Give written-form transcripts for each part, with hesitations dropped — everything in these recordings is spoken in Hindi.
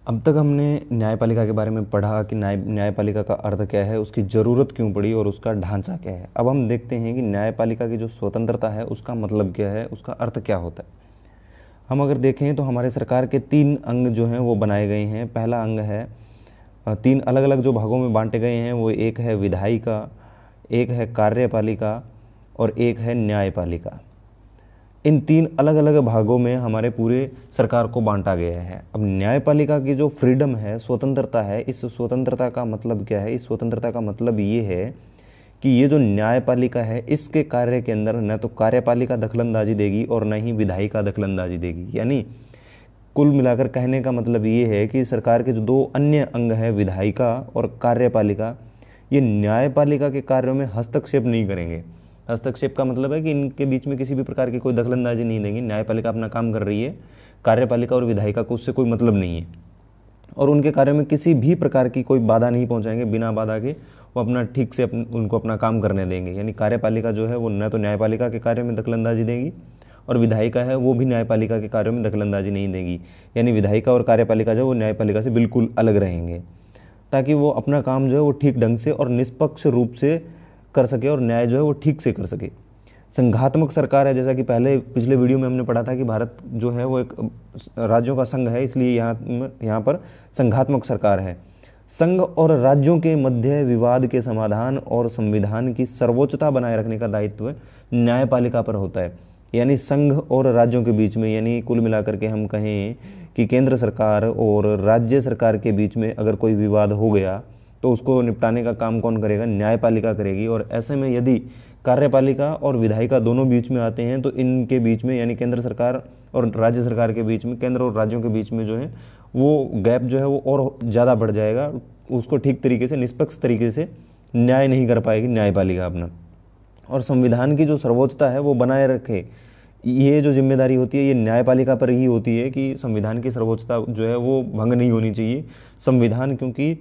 अब तक हमने न्यायपालिका के बारे में पढ़ा कि न्यायपालिका का अर्थ क्या है, उसकी ज़रूरत क्यों पड़ी और उसका ढांचा क्या है। अब हम देखते हैं कि न्यायपालिका की जो स्वतंत्रता है उसका मतलब क्या है, उसका अर्थ क्या होता है। हम अगर देखें तो हमारे सरकार के 3 अंग जो हैं वो बनाए गए हैं। पहला अंग है 3 अलग अलग जो भागों में बांटे गए हैं, वो एक है विधायिका, एक है कार्यपालिका और एक है न्यायपालिका। इन 3 अलग अलग भागों में हमारे पूरे सरकार को बांटा गया है। अब न्यायपालिका की जो फ्रीडम है, स्वतंत्रता है, इस स्वतंत्रता का मतलब क्या है? इस स्वतंत्रता का मतलब ये है कि ये जो न्यायपालिका है इसके कार्य के अंदर न तो कार्यपालिका दखलंदाजी देगी और न ही विधायिका दखलंदाजी देगी। यानी कुल मिलाकर कहने का मतलब ये है कि सरकार के जो 2 अन्य अंग हैं, विधायिका और कार्यपालिका, ये न्यायपालिका के कार्यों में हस्तक्षेप नहीं करेंगे। हस्तक्षेप का मतलब है कि इनके बीच में किसी भी प्रकार की कोई दखलंदाजी नहीं देंगे। न्यायपालिका अपना काम कर रही है, कार्यपालिका और विधायिका को उससे कोई मतलब नहीं है और उनके कार्यों में किसी भी प्रकार की कोई बाधा नहीं पहुंचाएंगे। बिना बाधा के वो अपना ठीक से उनको अपना काम करने देंगे। यानी कार्यपालिका जो है वो न तो न्यायपालिका के कार्यों में दखलंदाजी देगी और विधायिका है वो भी न्यायपालिका के कार्यों में दखलंदाजी नहीं देगी। यानी विधायिका और कार्यपालिका जो वो न्यायपालिका से बिल्कुल अलग रहेंगे, ताकि वो अपना काम जो है वो ठीक ढंग से और निष्पक्ष रूप से कर सके और न्याय जो है वो ठीक से कर सके। संघात्मक सरकार है, जैसा कि पिछले वीडियो में हमने पढ़ा था कि भारत जो है वो एक राज्यों का संघ है, इसलिए यहाँ पर संघात्मक सरकार है। संघ और राज्यों के मध्य विवाद के समाधान और संविधान की सर्वोच्चता बनाए रखने का दायित्व न्यायपालिका पर होता है। यानी संघ और राज्यों के बीच में, यानी कुल मिलाकर के हम कहें कि केंद्र सरकार और राज्य सरकार के बीच में अगर कोई विवाद हो गया तो उसको निपटाने का काम कौन करेगा? न्यायपालिका करेगी। और ऐसे में यदि कार्यपालिका और विधायिका दोनों बीच में आते हैं तो इनके बीच में, यानी केंद्र सरकार और राज्य सरकार के बीच में, केंद्र और राज्यों के बीच में जो है वो गैप जो है वो और ज़्यादा बढ़ जाएगा। उसको ठीक तरीके से, निष्पक्ष तरीके से न्याय नहीं कर पाएगी न्यायपालिका अपना। और संविधान की जो सर्वोच्चता है वो बनाए रखे, ये जो जिम्मेदारी होती है ये न्यायपालिका पर ही होती है कि संविधान की सर्वोच्चता जो है वो भंग नहीं होनी चाहिए। संविधान क्योंकि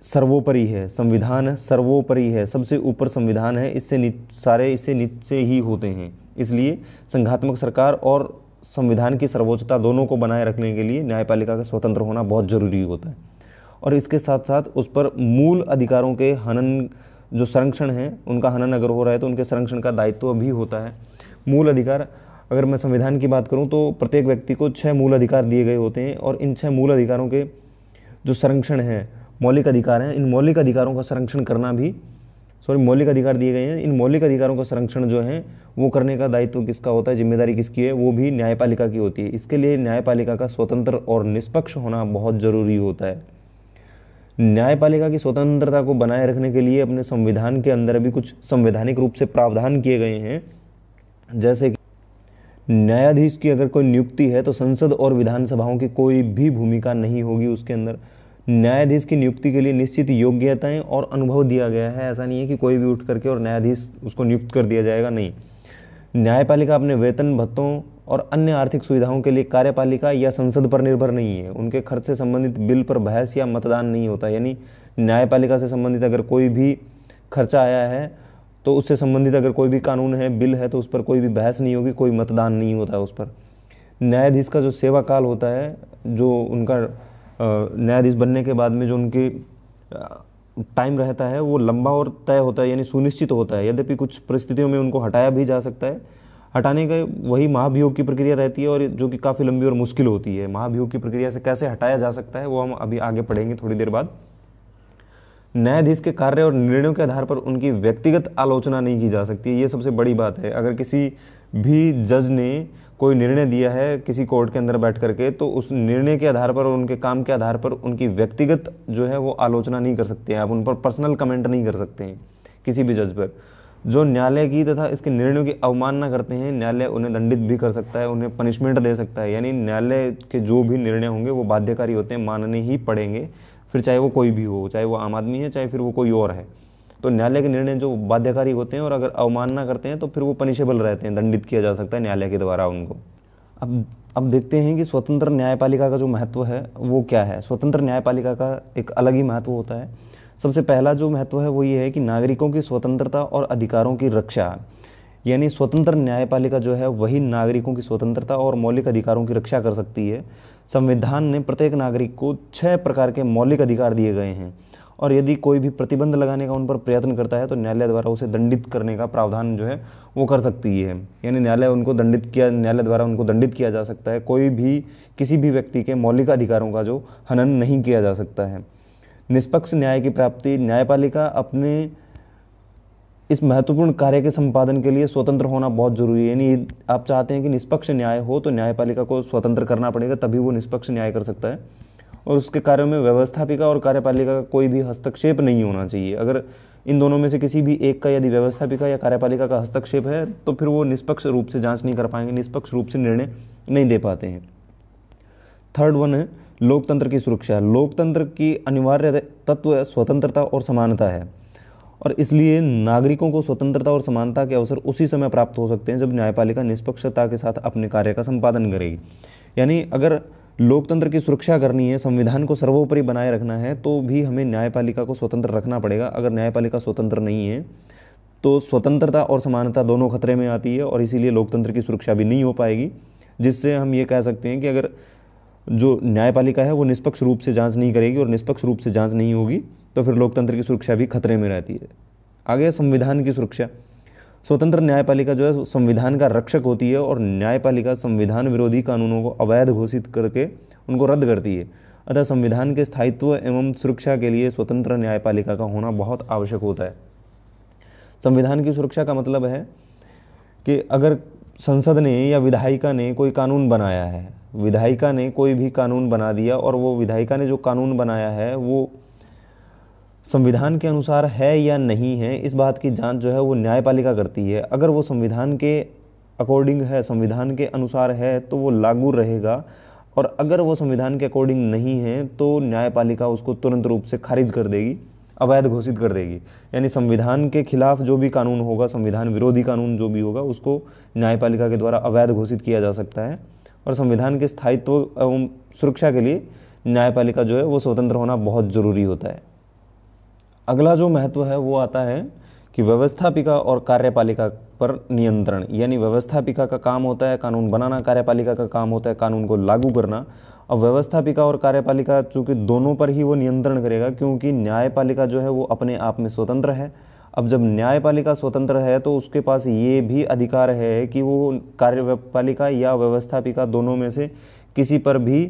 सर्वोपरि है, संविधान सर्वोपरि है, सबसे ऊपर संविधान है, सारे इससे नीचे ही होते हैं। इसलिए संघात्मक सरकार और संविधान की सर्वोच्चता दोनों को बनाए रखने के लिए न्यायपालिका का स्वतंत्र होना बहुत ज़रूरी होता है। और इसके साथ साथ उस पर मूल अधिकारों के हनन, जो संरक्षण है, उनका हनन अगर हो रहा है तो उनके संरक्षण का दायित्व भी होता है। मूल अधिकार, अगर मैं संविधान की बात करूं तो प्रत्येक व्यक्ति को 6 मूल अधिकार दिए गए होते हैं और इन 6 मूल अधिकारों के जो संरक्षण है, मौलिक अधिकार हैं, इन मौलिक अधिकारों का संरक्षण करना भी, मौलिक अधिकार दिए गए हैं, इन मौलिक अधिकारों का संरक्षण जो है वो करने का दायित्व किसका होता है, जिम्मेदारी किसकी है? वो भी न्यायपालिका की होती है। इसके लिए न्यायपालिका का स्वतंत्र और निष्पक्ष होना बहुत ज़रूरी होता है। न्यायपालिका की स्वतंत्रता को बनाए रखने के लिए अपने संविधान के अंदर भी कुछ संवैधानिक रूप से प्रावधान किए गए हैं। जैसे कि न्यायाधीश की अगर कोई नियुक्ति है तो संसद और विधानसभाओं की कोई भी भूमिका नहीं होगी उसके अंदर। न्यायाधीश की नियुक्ति के लिए निश्चित योग्यताएं और अनुभव दिया गया है। ऐसा नहीं है कि कोई भी उठ करके और न्यायाधीश उसको नियुक्त कर दिया जाएगा, नहीं। न्यायपालिका अपने वेतन भत्तों और अन्य आर्थिक सुविधाओं के लिए कार्यपालिका या संसद पर निर्भर नहीं है। उनके खर्च से संबंधित बिल पर बहस या मतदान नहीं होता। यानी न्यायपालिका से संबंधित अगर कोई भी खर्चा आया है तो उससे संबंधित अगर कोई भी कानून है, बिल है, तो उस पर कोई भी बहस नहीं होगी, कोई मतदान नहीं होता है उस पर। न्यायाधीश का जो सेवा काल होता है, जो उनका न्यायाधीश बनने के बाद में जो उनके टाइम रहता है वो लंबा और तय होता है, यानी सुनिश्चित होता है। यद्यपि कुछ परिस्थितियों में उनको हटाया भी जा सकता है। हटाने का वही महाभियोग की प्रक्रिया रहती है और जो कि काफ़ी लंबी और मुश्किल होती है। महाभियोग की प्रक्रिया से कैसे हटाया जा सकता है वो हम अभी आगे पढ़ेंगे थोड़ी देर बाद। न्यायाधीश के कार्य और निर्णयों के आधार पर उनकी व्यक्तिगत आलोचना नहीं की जा सकती। ये सबसे बड़ी बात है। अगर किसी भी जज ने कोई निर्णय दिया है किसी कोर्ट के अंदर बैठ करके, तो उस निर्णय के आधार पर और उनके काम के आधार पर उनकी व्यक्तिगत जो है वो आलोचना नहीं कर सकते हैं। आप उन पर पर्सनल कमेंट नहीं कर सकते हैं किसी भी जज पर। जो न्यायालय की तथा इसके निर्णयों की अवमानना करते हैं, न्यायालय उन्हें दंडित भी कर सकता है, उन्हें पनिशमेंट दे सकता है। यानी न्यायालय के जो भी निर्णय होंगे वो बाध्यकारी होते हैं, मानने ही पड़ेंगे, फिर चाहे वो कोई भी हो, चाहे वो आम आदमी है, चाहे फिर वो कोई और है। तो न्यायालय के निर्णय जो बाध्यकारी होते हैं और अगर अवमानना करते हैं तो फिर वो पनिशेबल रहते हैं, दंडित किया जा सकता है न्यायालय के द्वारा उनको। अब देखते हैं कि स्वतंत्र न्यायपालिका का जो महत्व है वो क्या है। स्वतंत्र न्यायपालिका का एक अलग ही महत्व होता है। सबसे पहला जो महत्व है वो ये है कि नागरिकों की स्वतंत्रता और अधिकारों की रक्षा। यानी स्वतंत्र न्यायपालिका जो है वही नागरिकों की स्वतंत्रता और मौलिक अधिकारों की रक्षा कर सकती है। संविधान ने प्रत्येक नागरिक को 6 प्रकार के मौलिक अधिकार दिए गए हैं और यदि कोई भी प्रतिबंध लगाने का उन पर प्रयत्न करता है तो न्यायालय द्वारा उसे दंडित करने का प्रावधान जो है वो कर सकती है। यानी न्यायालय द्वारा उनको दंडित किया जा सकता है। कोई भी किसी भी व्यक्ति के मौलिक अधिकारों का जो हनन नहीं किया जा सकता है। निष्पक्ष न्याय की प्राप्ति, न्यायपालिका अपने इस महत्वपूर्ण कार्य के संपादन के लिए स्वतंत्र होना बहुत जरूरी है। यानी आप चाहते हैं कि निष्पक्ष न्याय हो तो न्यायपालिका को स्वतंत्र करना पड़ेगा, तभी वो निष्पक्ष न्याय कर सकता है। और उसके कार्यों में व्यवस्थापिका और कार्यपालिका का कोई भी हस्तक्षेप नहीं होना चाहिए। अगर इन दोनों में से किसी भी एक का यदि व्यवस्थापिका या कार्यपालिका का हस्तक्षेप है तो फिर वो निष्पक्ष रूप से जांच नहीं कर पाएंगे, निष्पक्ष रूप से निर्णय नहीं दे पाते हैं। थर्ड वन है लोकतंत्र की सुरक्षा। लोकतंत्र की अनिवार्य तत्व स्वतंत्रता और समानता है और इसलिए नागरिकों को स्वतंत्रता और समानता के अवसर उसी समय प्राप्त हो सकते हैं जब न्यायपालिका निष्पक्षता के साथ अपने कार्य का संपादन करेगी। यानी अगर लोकतंत्र की सुरक्षा करनी है, संविधान को सर्वोपरि बनाए रखना है, तो भी हमें न्यायपालिका को स्वतंत्र रखना पड़ेगा। अगर न्यायपालिका स्वतंत्र नहीं है तो स्वतंत्रता और समानता दोनों खतरे में आती है और इसीलिए लोकतंत्र की सुरक्षा भी नहीं हो पाएगी। जिससे हम ये कह सकते हैं कि अगर जो न्यायपालिका है वो निष्पक्ष रूप से जांच नहीं करेगी और निष्पक्ष रूप से जांच नहीं होगी तो फिर लोकतंत्र की सुरक्षा भी खतरे में रहती है। आगे संविधान की सुरक्षा। स्वतंत्र न्यायपालिका जो है संविधान का रक्षक होती है और न्यायपालिका संविधान विरोधी कानूनों को अवैध घोषित करके उनको रद्द करती है। अतः संविधान के स्थायित्व एवं सुरक्षा के लिए स्वतंत्र न्यायपालिका का होना बहुत आवश्यक होता है। संविधान की सुरक्षा का मतलब है कि अगर संसद ने या विधायिका ने कोई कानून बनाया है, विधायिका ने कोई भी कानून बना दिया और वो विधायिका ने जो कानून बनाया है वो संविधान के अनुसार है या नहीं है, इस बात की जांच जो है वो न्यायपालिका करती है। अगर वो संविधान के अकॉर्डिंग है, संविधान के अनुसार है तो वो लागू रहेगा और अगर वो संविधान के अकॉर्डिंग नहीं है तो न्यायपालिका उसको तुरंत रूप से खारिज कर देगी, अवैध घोषित कर देगी। यानी संविधान के खिलाफ जो भी कानून होगा, संविधान विरोधी कानून जो भी होगा, उसको न्यायपालिका के द्वारा अवैध घोषित किया जा सकता है। और संविधान के स्थायित्व एवं सुरक्षा के लिए न्यायपालिका जो है वो स्वतंत्र होना बहुत ज़रूरी होता है। अगला जो महत्व है वो आता है कि व्यवस्थापिका और कार्यपालिका पर नियंत्रण। यानी व्यवस्थापिका का काम होता है कानून बनाना, कार्यपालिका का काम होता है कानून को लागू करना। अब व्यवस्थापिका और कार्यपालिका चूँकि दोनों पर ही वो नियंत्रण करेगा, क्योंकि न्यायपालिका जो है वो अपने आप में स्वतंत्र है। अब जब न्यायपालिका स्वतंत्र है तो उसके पास ये भी अधिकार है कि वो कार्यपालिका या व्यवस्थापिका दोनों में से किसी पर भी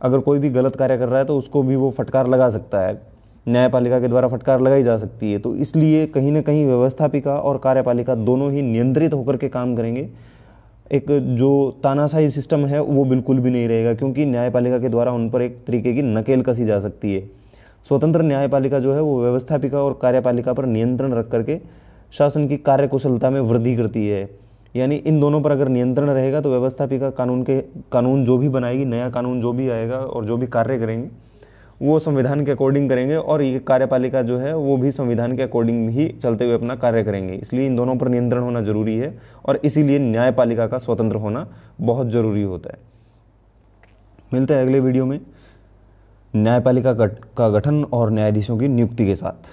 अगर कोई भी गलत कार्य कर रहा है तो उसको भी वो फटकार लगा सकता है, न्यायपालिका के द्वारा फटकार लगाई जा सकती है। तो इसलिए कहीं ना कहीं व्यवस्थापिका और कार्यपालिका दोनों ही नियंत्रित होकर के काम करेंगे। एक जो तानाशाही सिस्टम है वो बिल्कुल भी नहीं रहेगा, क्योंकि न्यायपालिका के द्वारा उन पर एक तरीके की नकेल कसी जा सकती है। स्वतंत्र न्यायपालिका जो है वो व्यवस्थापिका और कार्यपालिका पर नियंत्रण रख करके शासन की कार्यकुशलता में वृद्धि करती है। यानी इन दोनों पर अगर नियंत्रण रहेगा तो व्यवस्थापिका कानून जो भी बनाएगी, नया कानून जो भी आएगा और जो भी कार्य करेंगे वो संविधान के अकॉर्डिंग करेंगे और ये कार्यपालिका जो है वो भी संविधान के अकॉर्डिंग ही चलते हुए अपना कार्य करेंगे। इसलिए इन दोनों पर नियंत्रण होना जरूरी है और इसीलिए न्यायपालिका का स्वतंत्र होना बहुत ज़रूरी होता है। मिलते हैं अगले वीडियो में न्यायपालिका का गठन और न्यायाधीशों की नियुक्ति के साथ।